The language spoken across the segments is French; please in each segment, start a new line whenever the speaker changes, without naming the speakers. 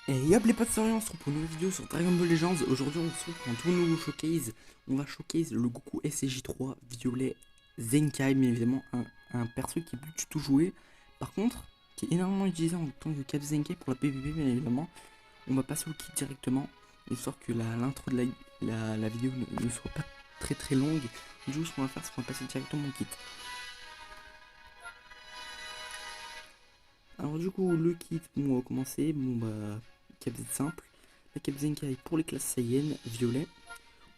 Et hop les potes, on se retrouve pour une nouvelle vidéo sur Dragon Ball Legends. Aujourd'hui on se retrouve pour un tout nouveau showcase. On va showcase le Goku SCJ3 violet Zenkai, bien évidemment un perso qui est plus du tout joué. Par contre, qui est énormément utilisé en tant que cap Zenkai pour la PvP bien évidemment. On va passer au kit directement, histoire que l'intro de la vidéo ne soit pas très longue. Du coup ce qu'on va faire c'est qu'on va passer directement au kit. Alors du coup le kit, bon on va commencer, cap Z simple, la cap Zenkai pour les classes Saiyan, violet.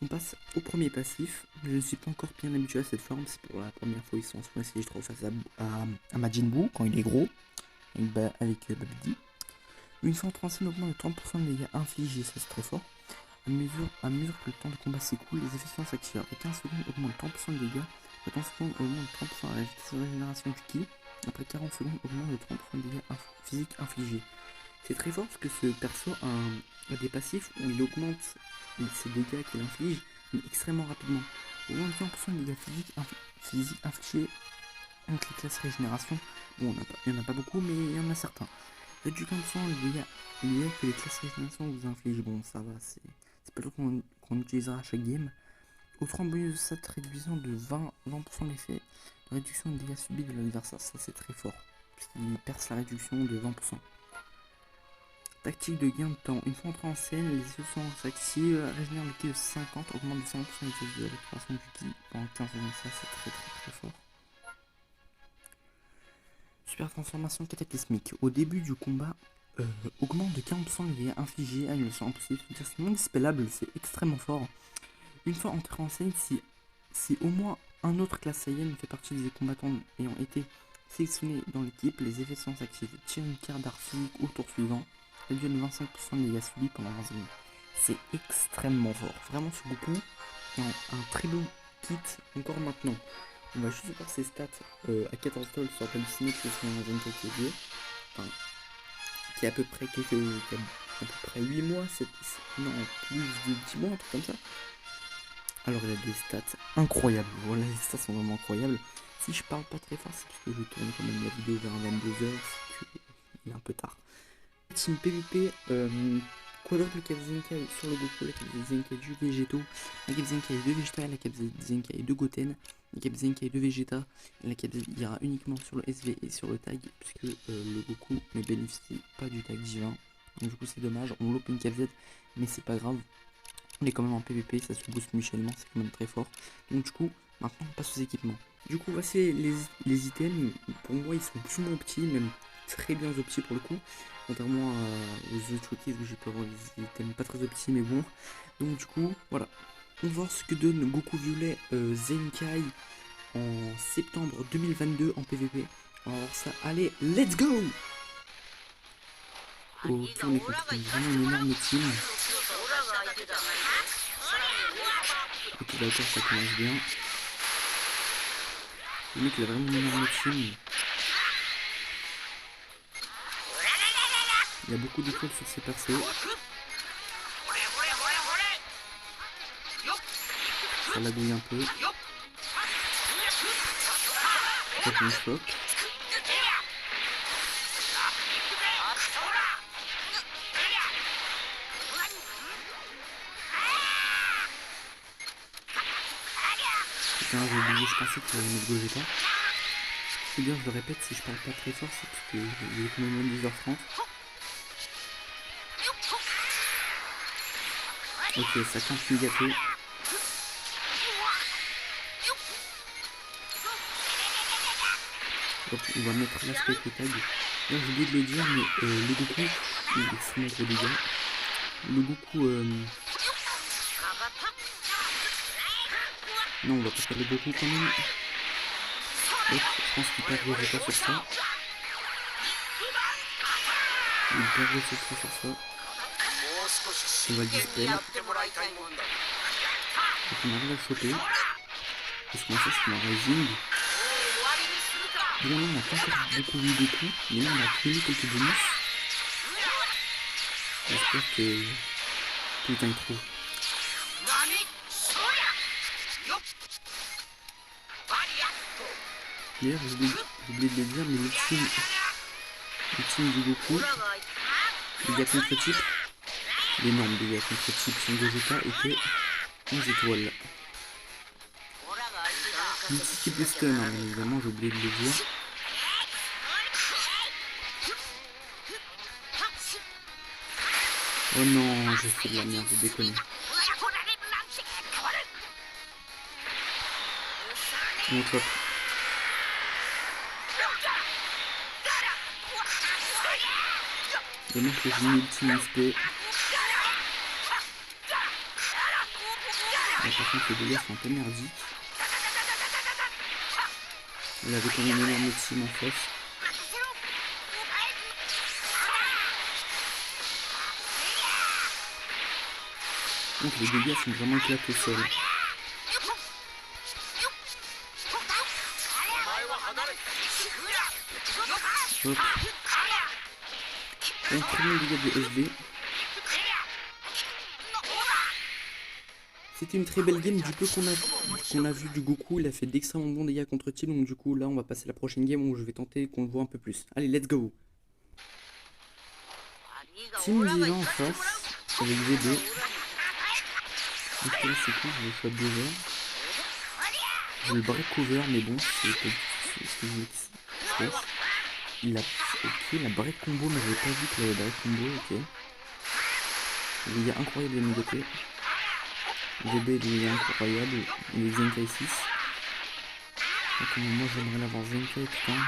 On passe au premier passif, je ne suis pas encore bien habitué à cette forme, c'est pour la première fois ils sont en SCJ3 face à Majin Buu quand il est gros, avec Babidi. Une fois en transition augmente de 30% de dégâts infligés, ça c'est très fort. À mesure que le temps de combat s'écoule, les effets s'activent. Après 15 secondes augmente 30% de dégâts, après 30 secondes augmente 30% la vitesse de régénération du ki. Après 40 secondes augmente de 30% de dégâts physiques infligés. C'est très fort parce que ce perso a des passifs où il augmente ses dégâts qu'il inflige mais extrêmement rapidement. Augmente 20% de dégâts physiques infligés avec les classes régénération. Bon, il n'y en a pas beaucoup, mais il y en a certains. Réduit 15% les dégâts que les classes régénération vous infligent. Bon, ça va, c'est pas le truc qu'on utilisera à chaque game. Autre bonus de stat réduisant de 20% l'effet de réduction de dégâts subis de l'adversaire. Ça, c'est très fort, puisqu'il perce la réduction de 20%. Tactique de gain de temps. Une fois entré en scène, les effets sont s'activent, régénère le ki de 50, augmente de 50% les vitesse de récupération du ki pendant 15 secondes. Ça, c'est très fort. Super transformation cataclysmique. Au début du combat, augmente de 40% les dégâts infligés, annulation impossible. C'est non dispellable, c'est extrêmement fort. Une fois entré en scène, si au moins un autre classe Saiyan fait partie des combattants ayant été sélectionnés dans l'équipe, les effets sont actifs. Tire une carte d'art physique au tour suivant, réduit de 25% de dégâts subis pendant 20 secondes. C'est extrêmement fort. Vraiment, ce Goku est un très bon kit encore maintenant. On va juste voir ses stats à 14 dollars sur halluciné que c'est un jeune qui est vieux. Enfin, qui a à peu près 8 mois, non, plus de 10 mois, un truc comme ça. Alors il a des stats incroyables, voilà, les stats sont vraiment incroyables. Si je parle pas très fort, c'est parce que je tourne quand même la vidéo vers 22h, c'est qu'il est un peu tard. Team PvP, quadruple cap Zenkai sur le Goku, la cap Zenkai du Végéto, la cap Zenkai de Vegeta, la cap Zenkai de Goten, la cap Zenkai de Vegeta, la cap ira uniquement sur le SV et sur le tag, puisque le Goku ne bénéficie pas du tag divin. Donc du coup c'est dommage, on loupe une cap Z, mais c'est pas grave. On est quand même en PvP, ça se booste mutuellement, c'est quand même très fort. Donc du coup, maintenant on passe aux équipements. Du coup, voici les items. Pour moi, ils sont plus ou moins petits, même très bien optis pour le coup. Contrairement aux autres showcases où j'ai pu avoir des items pas très optis, mais bon. Donc du coup, voilà. On va voir ce que donne Goku Violet Zenkai en septembre 2022 en PvP. On va voir ça. Allez, let's go! Ok, on est contre vraiment une énorme team. Ok, d'accord, ça commence bien. Le mec il a vraiment une énorme team. Il y a beaucoup de d'étoiles sur ses persos. Ça lagouille un peu. Hop, une choc. Putain, j'ai oublié, je pensais qu'il allait mettre Gogeta. C'est bien, je le répète, si je parle pas très fort, c'est parce qu'il est quand même 10h30. Ok, ça continue gâté. Hop, on va mettre l'aspect avec le tag. Là, j'ai oublié de le dire, mais le Goku, il est extrêmement gros dégâts. Le Goku, non, on va pas faire le Goku quand même. Hop, je pense qu'il perd Gogeta sur ça. Il perd Gogeta sur ça. On va le dispel. Donc on arrive à le choper. Parce qu'on sait c'est un rising. Évidemment, on n'a pas encore beaucoup vu de coups, mais là on a obtenu quelques bonus. J'espère que putain il trouve. D'ailleurs, j'ai oublié de le dire, mais le team du Goku Dégâts contre-type. L'énorme dégâts contre-type son Gogeta était 11 étoiles. Multi type de stun, hein, bien évidemment, j'ai oublié de le dire. Oh non, j'ai fait de la merde, j'ai déconné. Bon, top. Dommage que j'ai mis ultime SP. Là, par contre, les dégâts sont un peu merdiques. Il avait quand même une énorme team en face. Donc les dégâts sont vraiment éclatés au sol. Hop. Un premier dégât de SV. C'était une très belle game du peu qu'on a vu du Goku. Il a fait d'extrêmement bons dégâts contre Team. Donc du coup là on va passer à la prochaine game où je vais tenter qu'on le voit un peu plus. Allez, let's go. Team Lila en face avec VB. Donc là c'est cool, je vais faire 2 heures. Je vais le break cover mais bon c'est ce que je veux que se passe. Il a ok la break combo mais j'avais pas vu qu'il avait break combo, ok. Il est incroyable de mon côté. VB il est incroyable, il est Zenkai 6. Donc moi j'aimerais l'avoir Zenkai putain.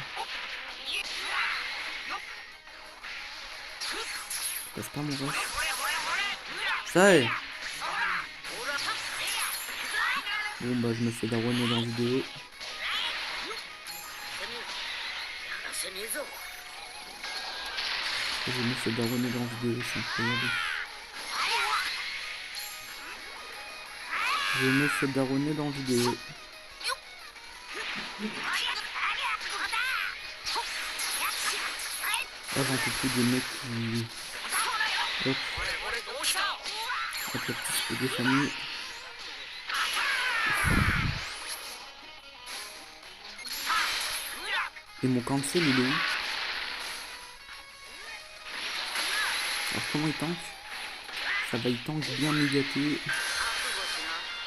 Je passe pas mon rush. Ça est. Bon bah je me fais daronner dans la vidéo. Je me fais daronner dans la vidéo, c'est incroyable. Je me fais daronner dans la vidéo. Là j'en peux plus des mecs qui... Hop. Hop la petite spé des familles. Et mon cancel il est où? Alors comment il tank? Ça va, il tank bien médiaté.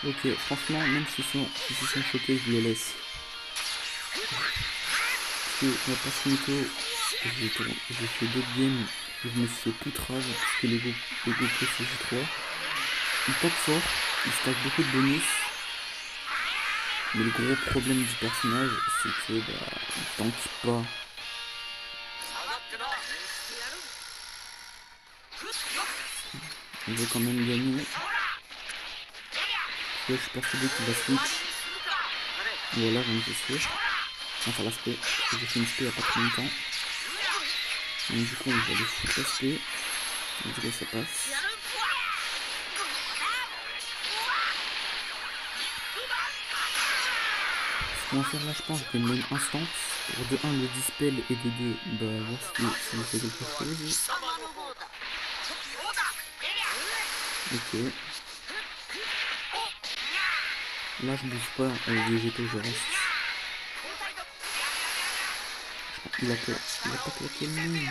Ok, franchement, même s'ils sont choqués, je les laisse. Parce que on va pas se mytho, j'ai fait d'autres games où je me suis fait tout rage parce que les GoPro c'est J3. Il tape fort, il stack beaucoup de bonus. Mais le gros problème du personnage, c'est que bah, il tank pas. On veut quand même gagner. Là, je suis persuadé qu'il va switch. Voilà, j'en ai switch. Enfin, l'aspect. J'ai fait une spé il n'y a pas très longtemps. Donc, du coup, on va aller foutre l'aspect. On dirait que ça passe. Ce qu'on va faire là, je pense, je vais me mettre instant. Pour de 1 le dispel et de 2, bah, voir si ça fait quelque chose. Ok. Là je bouge pas avec les végétaux, je reste. Il a pas claqué le nez.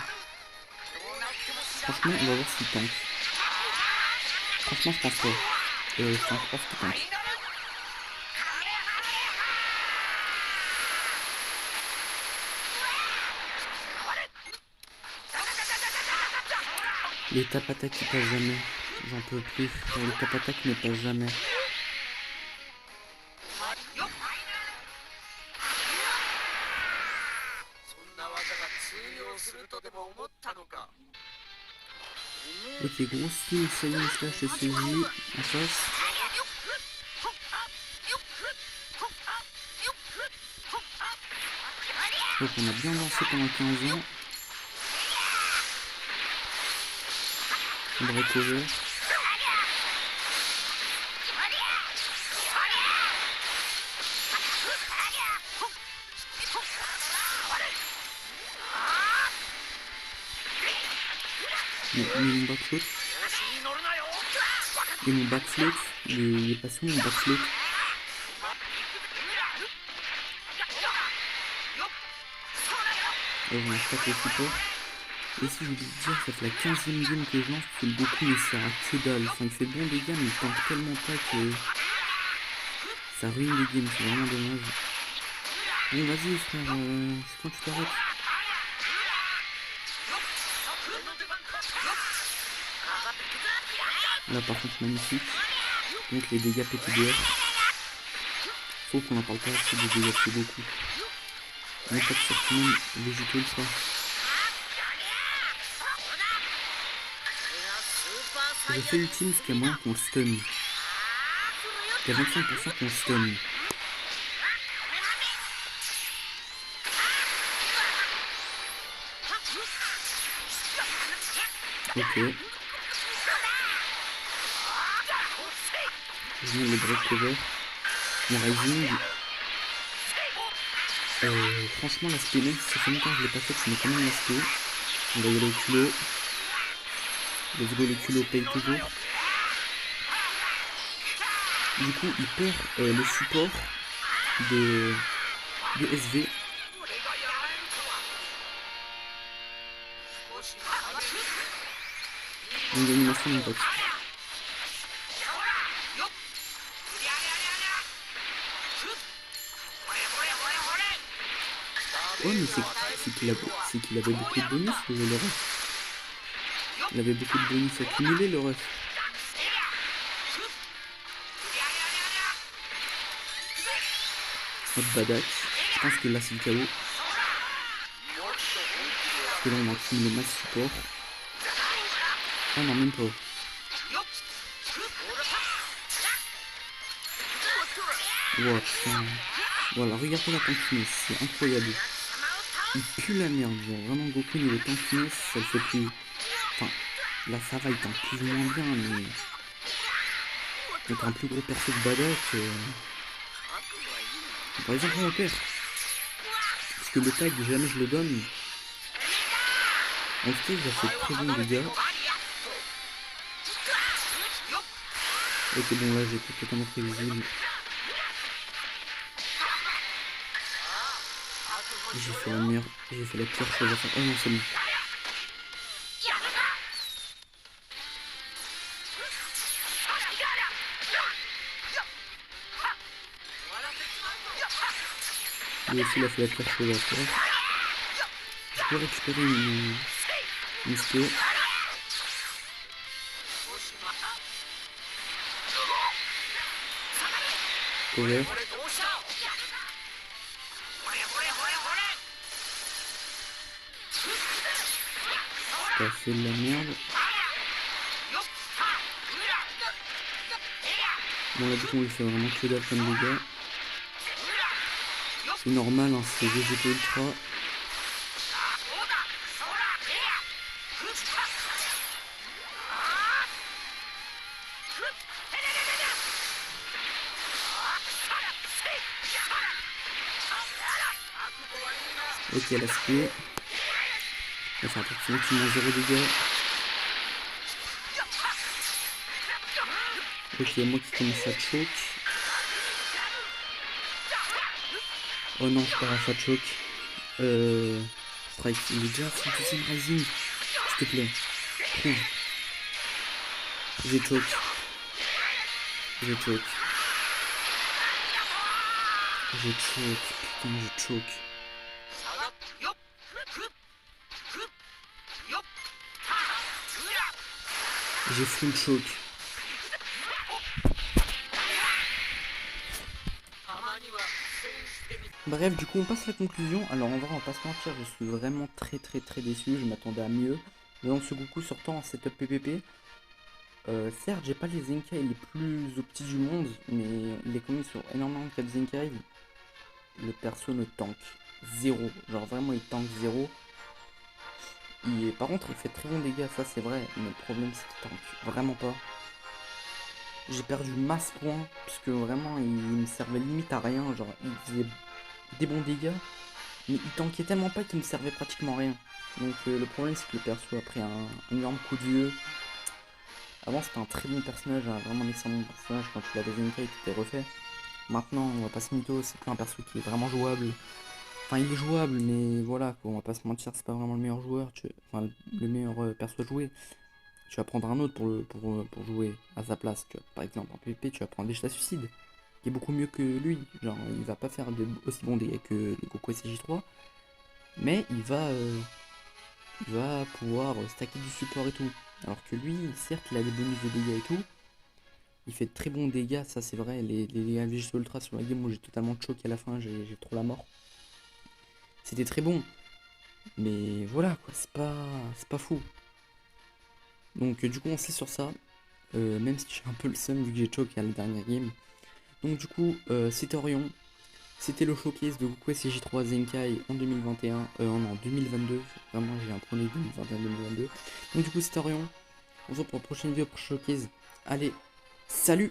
Franchement on va voir s'il tank. Franchement je pense pas. Je pense pas qu'il tank. Les tap attaques qui passent jamais. J'en peux plus. Les tap attaques ne passent jamais. Ok, gros style Saiyan slash SCJ en face. Donc on a bien lancé pendant 15 ans. On va recover. Mon backflip. Et mon backflip, il est passé où mon backflip? Et on a attaqué le support. Et si j'oublie de dire, ça fait la 15e game que je lance, il fait le Goku mais c'est à que dalle. Enfin il fait bon dégâts mais il tank tellement pas que ça ruine les games, c'est vraiment dommage. Bon vas-y frère, c'est quand tu t'arrêtes. Là par contre magnifique. Donc les dégâts PTDR. Faut qu'on en parle pas assez des dégâts c'est beaucoup. On est pas sur tout le monde végétaux ultra. J'ai fait ultime ce qui est moins qu'on le stun. Il y a 25% qu'on le stun. Ok. Je viens le break cover. Mon rising. Franchement l'aspect même si ça fait longtemps que je l'ai pas fait, je mets quand même l'aspect. On va y aller au culot. Let's go, le culot paye toujours. Du coup il perd le support de SV. Donc l'animation mon pote. Oh mais c'est qu'il avait beaucoup de bonus le ref. Il avait beaucoup de bonus accumulés le ref. Hop badax. Je pense que là c'est le KO. Parce que là on a accumulé max support. Ah non même pas. Wow, putain. Voilà, regardez la tankiness, c'est incroyable. Il pue la merde, genre vraiment Goku niveau tankiness, ça le fait plus. Enfin, là ça va, il tank plus ou moins bien, mais. Donc un plus gros perso de Badak. Par exemple mon père. Parce que le tag, jamais je le donne. En tout cas, il a fait très bon dégâts. Ok, bon là j'étais totalement prévisible. J'ai fait la pire chose à faire. Oh non, c'est bon. Lui aussi il a fait la pire chose à faire. Je peux récupérer une spé. Cover. Ça fait de la merde. Bon là du coup il fait vraiment que dalle comme dégâts. C'est normal, hein, c'est VGT Ultra. Ok, l'aspect. On va faire approximativement 0 dégâts. Ok, moi qui commence à choke. Oh non, je pars à fat choke. Strike, il est déjà à son deuxième rising. S'il te plaît. Trouve. J'ai choke. J'ai choke. J'ai choke. Putain, j'ai choke. J'ai full choke. Bref, du coup on passe à la conclusion. Alors en vrai on va pas se mentir, je suis vraiment très déçu, je m'attendais à mieux. Donc ce Goku sortant en setup PPP. Certes j'ai pas les Zenkai les plus optis du monde, mais il est commis sur énormément de 4 Zenkai. Le perso ne tank zéro, genre vraiment il tank zéro. Par contre il fait très bons dégâts, ça c'est vrai, mais le problème c'est qu'il tank vraiment pas. J'ai perdu masse points, puisque vraiment il me servait limite à rien, genre il faisait des bons dégâts, mais il tankait tellement pas qu'il me servait pratiquement rien. Donc le problème c'est que le perso a pris un énorme coup de vieux. Avant c'était un très bon personnage, vraiment un excellent personnage, quand tu l'avais Zenkai tout est refait. Maintenant on va pas se mytho, c'est plus un perso qui est vraiment jouable. Enfin, il est jouable, mais voilà, quoi, on va pas se mentir, c'est pas vraiment le meilleur joueur, enfin, le meilleur perso à jouer. Tu vas prendre un autre pour jouer à sa place. Tu vois. Par exemple, en PvP, tu vas prendre Vegeta Suicide, qui est beaucoup mieux que lui. Genre, il va pas faire aussi bons dégâts que le Goku SJ3, mais il va pouvoir stacker du support et tout. Alors que lui, certes, il a des bonus de dégâts et tout. Il fait de très bons dégâts, ça c'est vrai. Les dégâts Vegeta Ultra sur la game où j'ai totalement choqué à la fin, j'ai trop la mort. C'était très bon. Mais voilà, quoi, c'est pas fou. Donc du coup, on sait sur ça. Même si j'ai un peu le seum vu que j'ai choqué à la dernière game. Donc du coup, c'était Orion. C'était le showcase de Goku SJ3 Zenkai en 2021, en 2022. Vraiment, j'ai un premier 2021-2022. Donc du coup, c'était Orion. On se retrouve pour la prochaine vidéo pour showcase. Allez, salut!